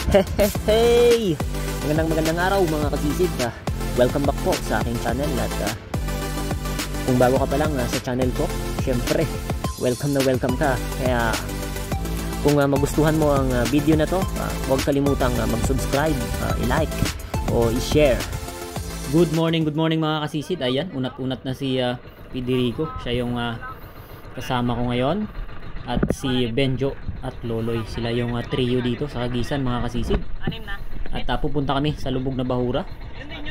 Hey! Magandang araw mga kasisid. Welcome back po sa aking channel at kung bago ka pa lang sa channel ko, syempre, welcome ka. Kaya kung magustuhan mo ang video na to, huwag kalimutang mag-subscribe, i-like o i-share. Good morning mga kasisid. Ayan, unat-unat na si Federico. Siya yung kasama ko ngayon. At si Benjo at Loloy, sila yung trio dito sa Kagisan mga kasisid. At pupunta kami sa Lubog na Bahura,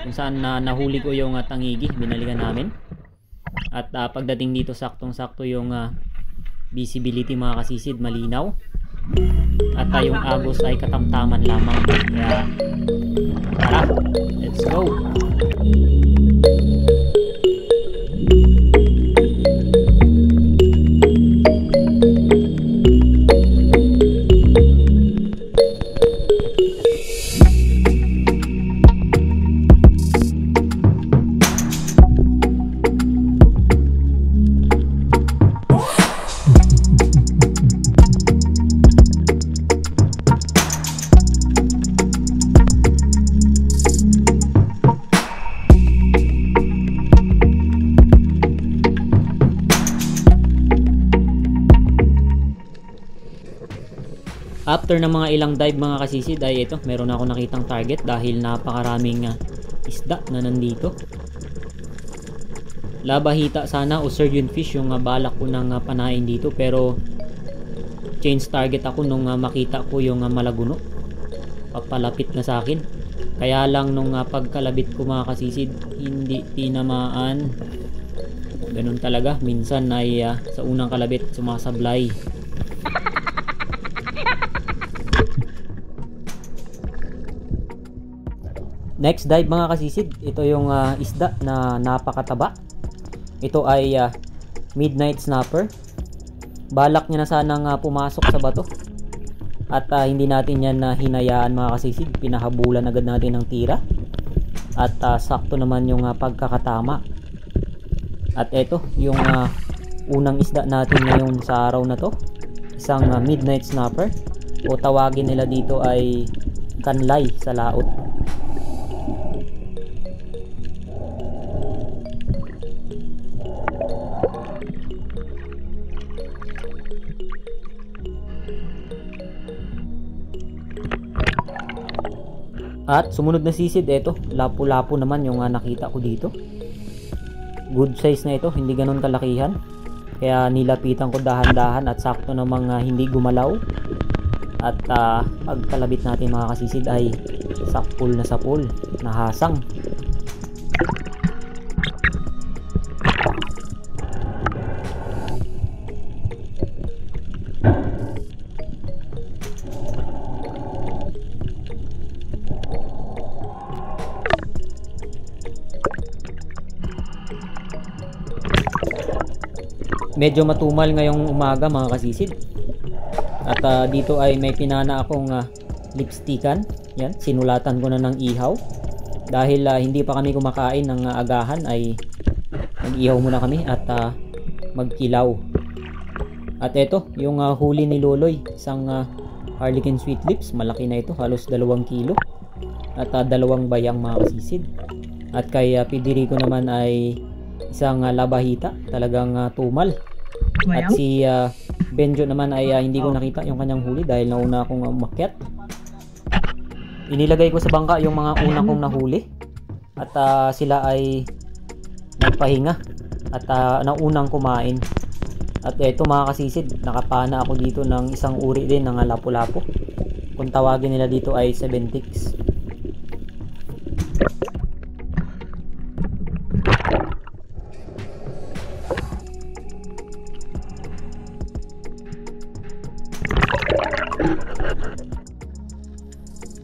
kung saan nahuli ko yung tangigi, binalikan namin. At pagdating dito, saktong-sakto yung visibility mga kasisid, malinaw. At yung agos ay katamtaman lamang. Kaya tara, let's go. After ng mga ilang dive mga kasisid ay ito, meron ako nakitang target dahil napakaraming isda na nandito. Labahita sana o surgeon fish yung balak ko ng panain dito, pero change target ako nung makita ko yung malaguno pagpalapit na sa akin. Kaya lang nung pagkalabit ko mga kasisid, hindi tinamaan. Ganun talaga, minsan ay sa unang kalabit sumasablay. Next dive mga kasisid, ito yung isda na napakataba. Ito ay midnight snapper. Balak niya na sanang pumasok sa bato. At hindi natin yan hinayaan mga kasisid. Pinahabulan agad natin ng tira. At sakto naman yung pagkakatama. At ito yung unang isda natin ngayon sa araw na to. Isang midnight snapper. O tawagin nila dito ay kanlay sa laot. At sumunod na sisid, ito, lapu-lapu naman yung nakita ko dito. Good size na ito, hindi ganun kalakihan. Kaya nilapitan ko dahan-dahan at sakto namang hindi gumalaw. At pagkalabit natin mga kasisid ay sapul na sapul, nahasang. Medyo matumal ngayong umaga mga kasisid. At dito ay may pinana akong lipstickan. Yan, sinulatan ko na ng ihaw. Dahil hindi pa kami kumakain ng agahan ay mag-ihaw muna kami at magkilaw. At ito, yung huli ni Loloy, isang Harlequin Sweet Lips. Malaki na ito, halos 2 kilo. At 2 bayang mga kasisid. At kay Federico naman ay isang labahita, talagang tumal. At si Benjo naman ay hindi ko nakita yung kanyang huli dahil nauna akong umakyat. Inilagay ko sa bangka yung mga una kong nahuli. At sila ay nagpahinga at naunang kumain. At ito mga kasisid, nakapana ako dito ng isang uri din ng lapu-lapu. Kung tawagin nila dito ay 7-ticks.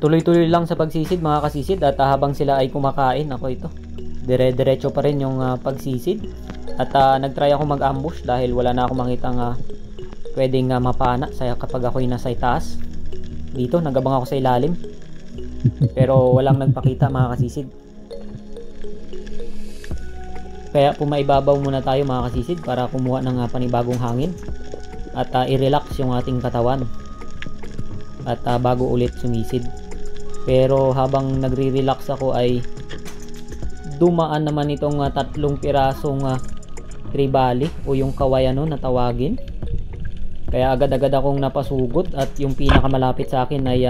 Tuloy-tuloy lang sa pagsisid mga kasisid at habang sila ay kumakain, ako ito, dire-diretso pa rin yung pagsisid. At nagtry ako mag-ambush dahil wala na akong makitang pwedeng mapana kapag ako'y nasa itaas. Dito, nagabang ako sa ilalim. Pero walang nagpakita mga kasisid. Kaya pumaibabaw muna tayo mga kasisid para kumuha ng panibagong hangin at i-relax yung ating katawan. at bago ulit sumisid. Pero habang nagre-relax ako ay dumaan naman itong 3 pirasong tribali o yung kawayano na tawagin. Kaya agad-agad akong napasugot at yung pinakamalapit sa akin ay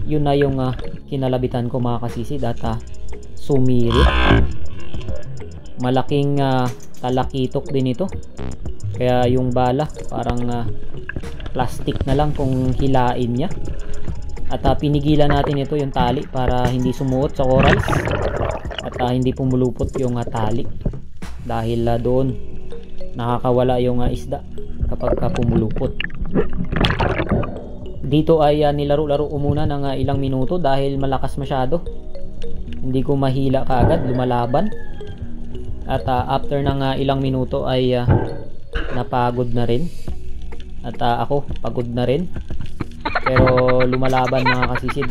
yun na yung kinalabitan ko mga kasisid at sumiri. Malaking talakitok din ito. Kaya yung bala parang plastic na lang kung hilain niya. At pinigilan natin ito yung tali para hindi sumuot sa corals at hindi pumulupot yung tali dahil doon nakakawala yung isda kapag pumulupot. Dito ay nilaro-laro ko muna ng ilang minuto dahil malakas masyado, hindi ko mahila kaagad, lumalaban. At after ng ilang minuto ay napagod na rin at ako pagod na rin, pero lumalaban mga kasisid.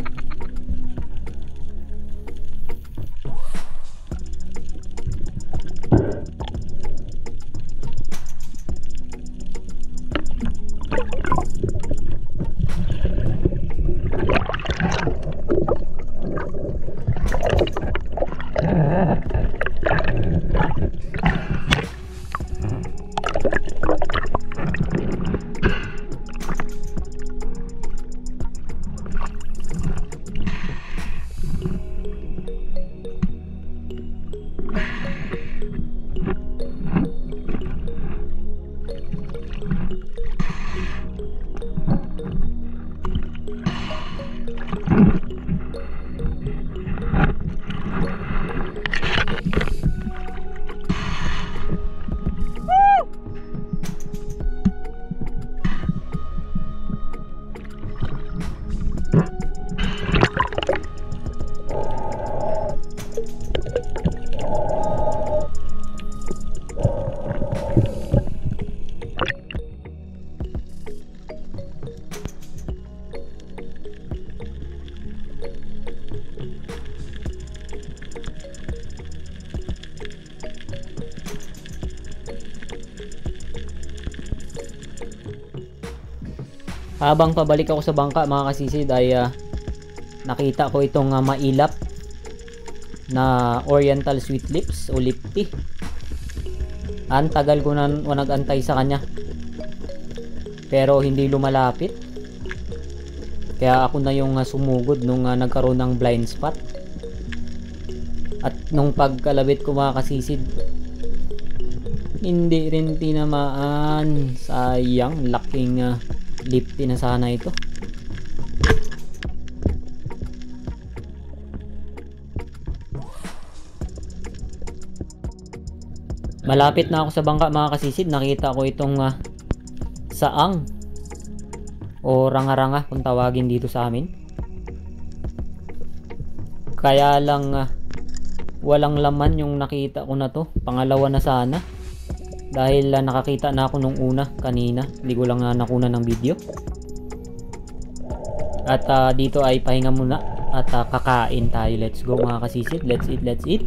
Habang pabalik ako sa bangka mga kasisid ay nakita ko itong mailap na oriental sweet lips o lipti. Ang tagal ko na nag-antay sa kanya pero hindi lumalapit, kaya ako na yung sumugod nung nagkaroon ng blind spot. At nung pagkalabit ko mga kasisid, hindi rin tinamaan. Sayang, laking lipti na sana ito. Malapit na ako sa bangka mga kasisid, nakita ko itong saang o ranga-ranga kung tawagin dito sa amin. Kaya lang walang laman yung nakita ko na to. Pangalawa na sana dahil nakakita na ako nung una kanina, hindi ko lang nakuna ng video. At dito ay pahinga muna at kakain tayo. Let's go mga kasisid, let's eat, let's eat.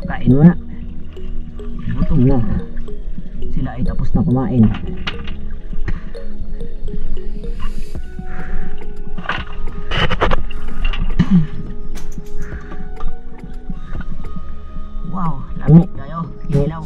Kain muna, gutom na, sila ay tapos na kumain. Wow, lamig kayo, kinilaw.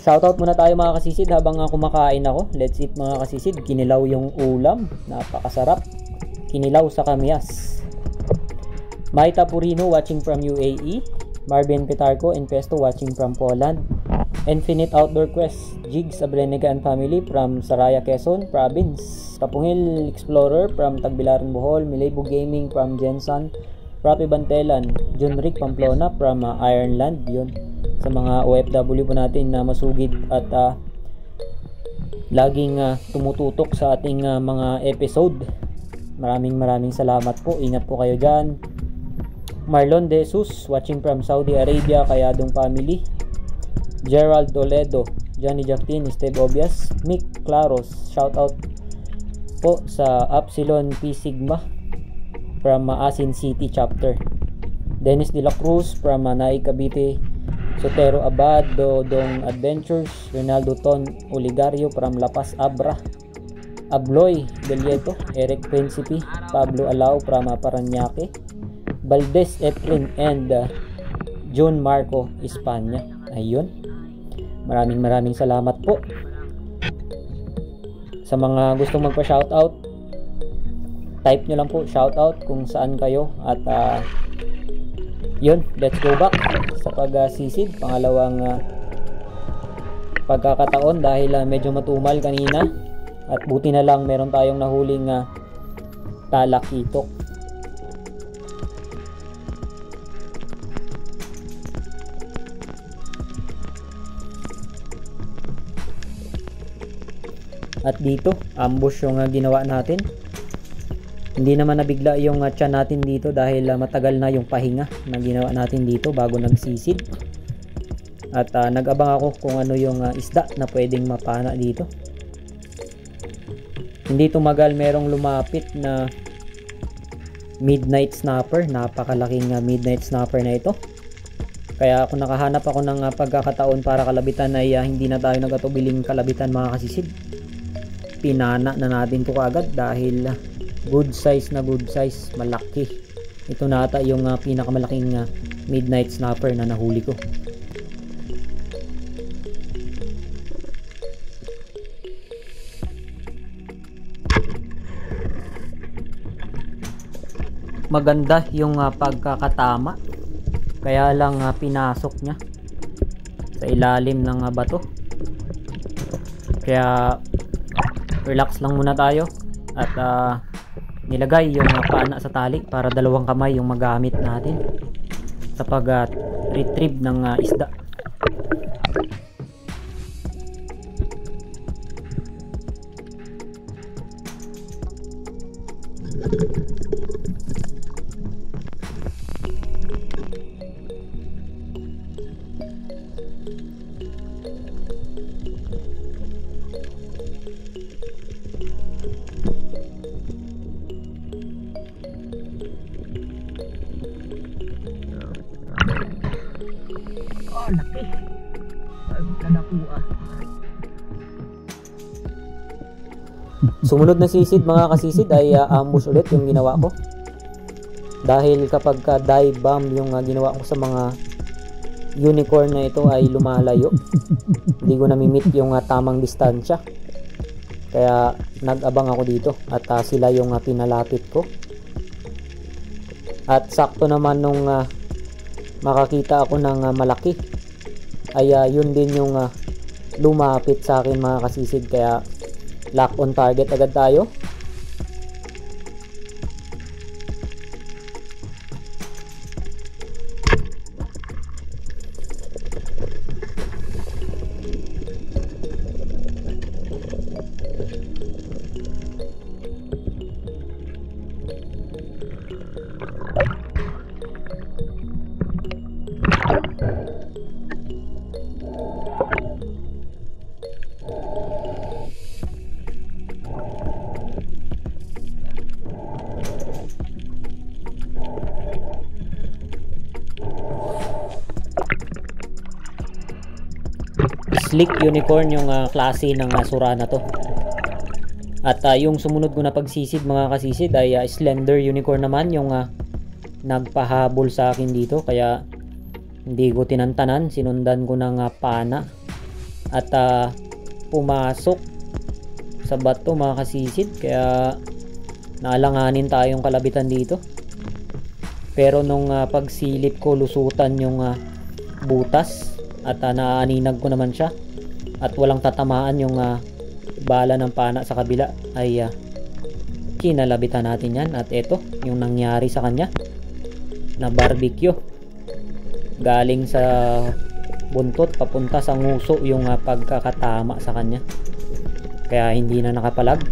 Shoutout muna tayo mga kasisid habang kumakain ako. Let's eat mga kasisid. Kinilaw yung ulam, napakasarap. Kinilaw sa kamyas. Maita Purino watching from UAE. Marvin Petarco and Pesto watching from Poland. Infinite Outdoor Quest, Jigs Abrenega and family from Saraya, Quezon Province. Kapungil Explorer from Tagbilaran, Bohol. Milebo Gaming from Jensan. Rapi Bantelan, John Rick Pamplona from Ireland. Yun, sa mga OFW po natin na masugid at laging tumututok sa ating mga episode. Maraming salamat po. Ingat po kayo dyan. Marlon De Jesus, watching from Saudi Arabia, Kayadong Family. Gerald Toledo, Johnny Jactin, Steve Obias, Mick Claros, shoutout po sa Upsilon P Sigma from Asin City chapter. Dennis De La Cruz from Naik Cavite. Sotero Abad, Dodong Adventures, Ronaldo Ton Oligario from La Paz Abra. Abloy Belieto, Eric Principe, Pablo Alao from Paranaque, Valdez Efren and John Marco Espanya. Ayun. Maraming salamat po. Sa mga gustong magpa-shoutout, type nyo lang po shoutout kung saan kayo at yun, let's go back sa pagsisid. Pangalawang pagkakataon dahil medyo matumal kanina at buti na lang meron tayong nahuling talakitok. At dito, ambush yung ginawa natin. Hindi naman nabigla yung tiyan natin dito dahil matagal na yung pahinga na ginawa natin dito bago nagsisid. At nag-abang ako kung ano yung isda na pwedeng mapana dito. Hindi tumagal, merong lumapit na midnight snapper. Napakalaking midnight snapper na ito. Kaya kung nakahanap ako ng pagkakataon para kalabitan ay hindi na tayo nagatubiling kalabitan mga kasisid. Pinana na natin to kaagad dahil good size, malaki. Ito na ata yung pinakamalaking midnight snapper na nahuli ko. Maganda yung pagkakatama, kaya lang pinasok niya sa ilalim ng bato. Kaya relax lang muna tayo at nilagay yung pana sa tali para dalawang kamay yung magamit natin sa pag-retrieve ng isda. Laki. Sumunod na sisid mga kasisid ay ambush ulit yung ginawa ko. Dahil kapag dive bomb yung ginawa ko sa mga unicorn na ito ay lumalayo. Hindi ko namimit yung tamang distansya. Kaya nag-abang ako dito at sila yung pinalapit ko. At sakto naman nung makakita ako ng malaki ay yun din yung lumapit sa akin mga kasisid, kaya lock on target agad tayo. Slick unicorn yung klase ng sura na to. At yung sumunod ko na pagsisid mga kasisid ay slender unicorn naman yung nagpahabol sa akin dito, kaya hindi ko tinantanan, sinundan ko ng pana at pumasok sa bato mga kasisid, kaya naalanganin tayong kalabitan dito. Pero nung pagsilip ko, lusutan yung butas at naaninag ko naman siya at walang tatamaan yung bala ng pana sa kabila, ay kinalabitan natin yan. At ito yung nangyari sa kanya na barbecue, galing sa buntot papunta sa nguso yung pagkakatama sa kanya, kaya hindi na nakapalag.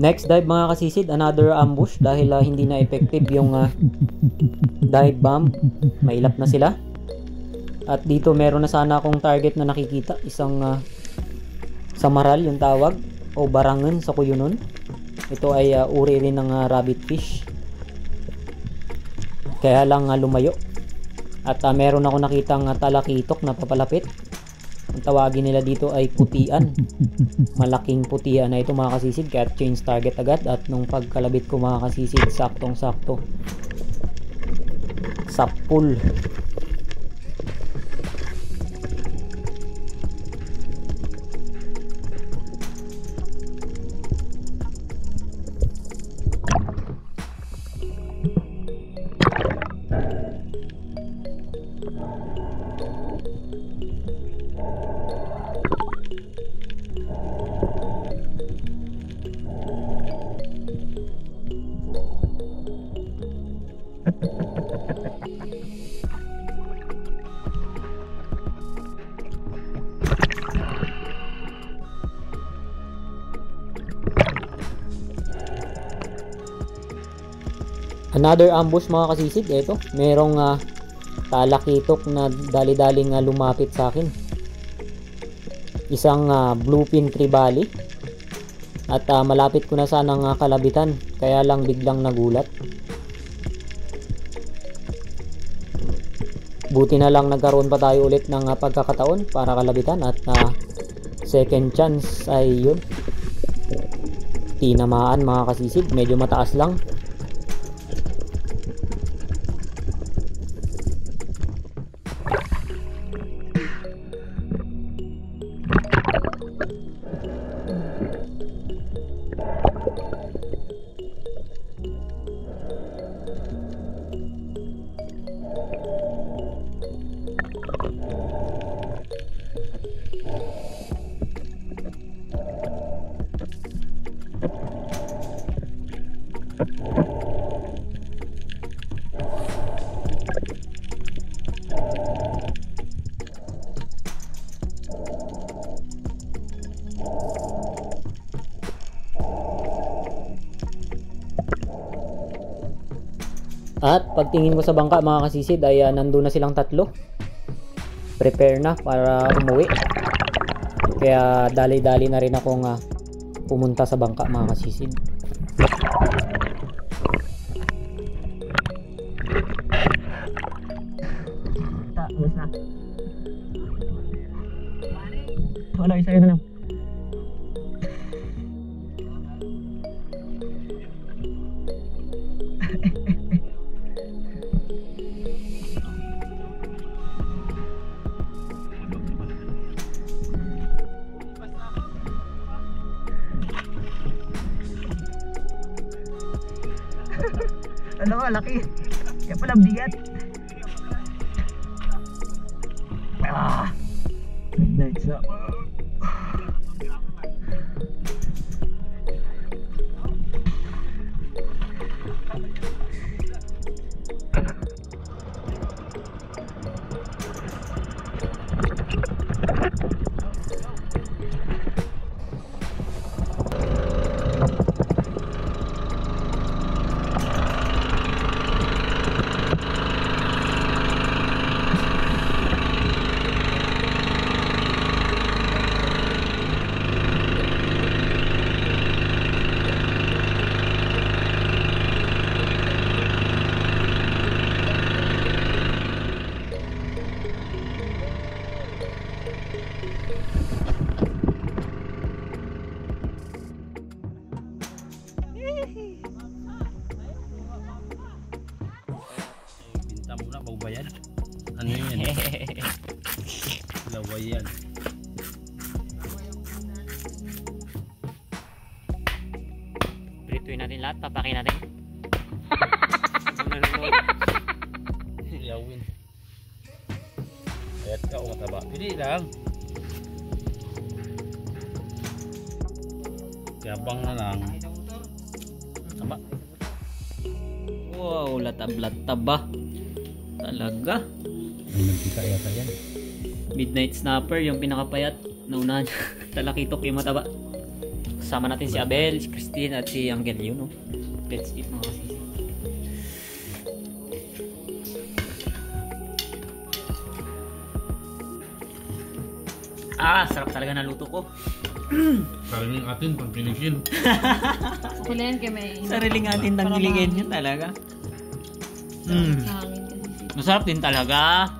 Next dive mga kasisid, another ambush dahil hindi na effective yung dive bomb. Mailap na sila. At dito meron na sana akong target na nakikita, isang samaral yung tawag o barangan sa kuyunon. Ito ay uri rin ng rabbit fish. Kaya lang lumayo. At meron ako nakitang talakitok na papalapit. Ang tawagin nila dito ay putian. Malaking putian na ito mga kasisid, kaya change target agad. At nung pagkalabit ko mga kasisid, saktong sakto sapul. Another ambush mga kasisid, ito. Merong talakitok na dali-daling lumapit sa akin. Isang bluefin trevally. At malapit ko na sanang kalabitan, kaya lang biglang nagulat. Buti na lang nagkaroon pa tayo ulit ng pagkakataon para kalabitan at second chance ay yun. Tinamaan mga kasisid, medyo mataas lang. At pagtingin ko sa bangka mga kasisid ay nandun na silang tatlo. Prepare na para umuwi. Kaya dali-dali na rin akong pumunta sa bangka mga kasisid. Wala, isa yun na lang. Ano nga, laki. Kaya pala bigat. Nice. Binta muna, bayan. Ano yan? Laway yan. Prituin natin lahat, papakin natin. Yawin. Ayat ka o mataba. Pili lang. Yabang na lang. Taba. Wow, latab-latab ba? Talaga. May nagpika yata yan. Midnight snapper, yung pinakapayat. Naunahan. Talakitok yung mataba. Kasama natin si Abel, si Christine at si Angel yun, no? Let's eat mga kasisip. Sarap talaga na luto ko. Sariling atin, pangkiligin. Kulihan kayo may... Sariling atin tanggiligin yun talaga. Sa hangin kasi. Masarap din talaga.